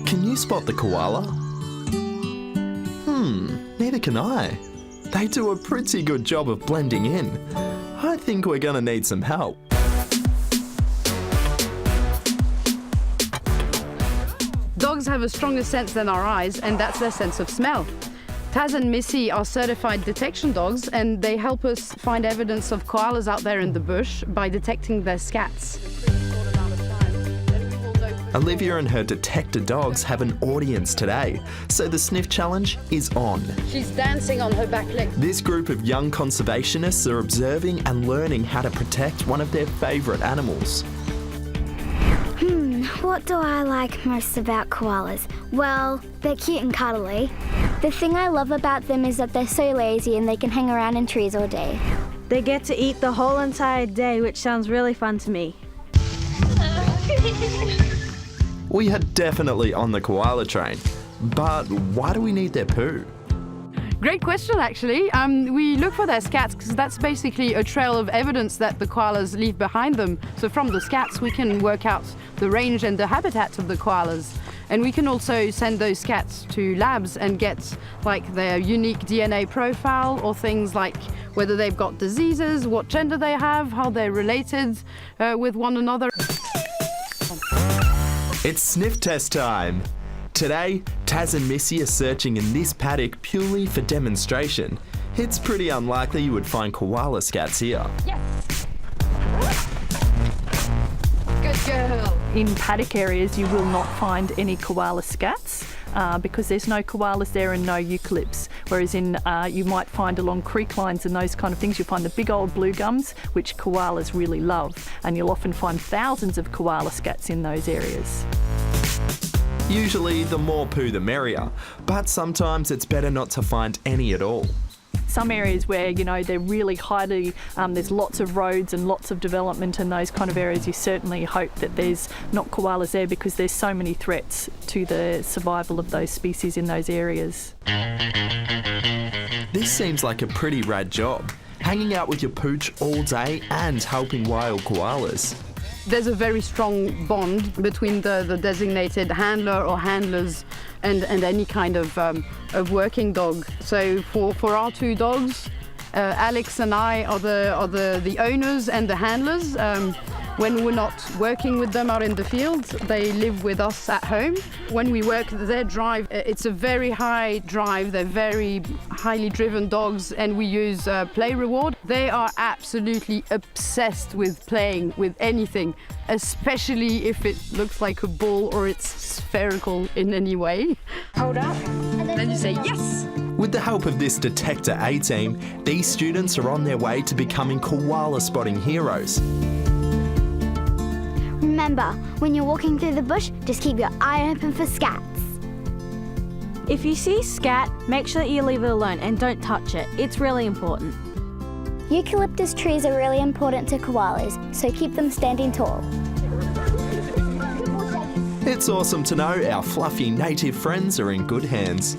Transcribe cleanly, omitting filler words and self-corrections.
Can you spot the koala? Neither can I. They do a pretty good job of blending in. I think we're gonna need some help. Dogs have a stronger sense than our eyes, and that's their sense of smell. Taz and Missy are certified detection dogs, and they help us find evidence of koalas out there in the bush by detecting their scats. Olivia and her detector dogs have an audience today, so the sniff challenge is on. She's dancing on her back leg. This group of young conservationists are observing and learning how to protect one of their favourite animals. What do I like most about koalas? Well, they're cute and cuddly. The thing I love about them is that they're so lazy and they can hang around in trees all day. They get to eat the whole entire day, which sounds really fun to me. We are definitely on the koala train, but why do we need their poo? Great question, actually. We look for their scats because that's basically a trail of evidence that the koalas leave behind them. So from the scats, we can work out the range and the habitat of the koalas. And we can also send those scats to labs and get like their unique DNA profile, or things like whether they've got diseases, what gender they have, how they're related with one another. It's sniff test time. Today, Taz and Missy are searching in this paddock purely for demonstration. It's pretty unlikely you would find koala scats here. Yes. Good girl. In paddock areas, you will not find any koala scats because there's no koalas there and no eucalypts. Whereas you might find along creek lines and those kind of things, you'll find the big old blue gums, which koalas really love. And you'll often find thousands of koala scats in those areas. Usually, the more poo the merrier, but sometimes it's better not to find any at all. Some areas where, they're really highly, there's lots of roads and lots of development in those kind of areas, you certainly hope that there's not koalas there because there's so many threats to the survival of those species in those areas. This seems like a pretty rad job, hanging out with your pooch all day and helping wild koalas. There's a very strong bond between the designated handler or handlers and any kind of working dog. So for our two dogs, Alex and I are the owners and the handlers. When we're not working with them out in the field, they live with us at home. When we work their drive, it's a very high drive. They're very highly driven dogs, and we use play reward. They are absolutely obsessed with playing with anything, especially if it looks like a ball or it's spherical in any way. Hold up, and then you say yes. With the help of this Detector A team, these students are on their way to becoming koala spotting heroes. Remember, when you're walking through the bush, just keep your eye open for scats. If you see scat, make sure that you leave it alone and don't touch it. It's really important. Eucalyptus trees are really important to koalas, so keep them standing tall. It's awesome to know our fluffy native friends are in good hands.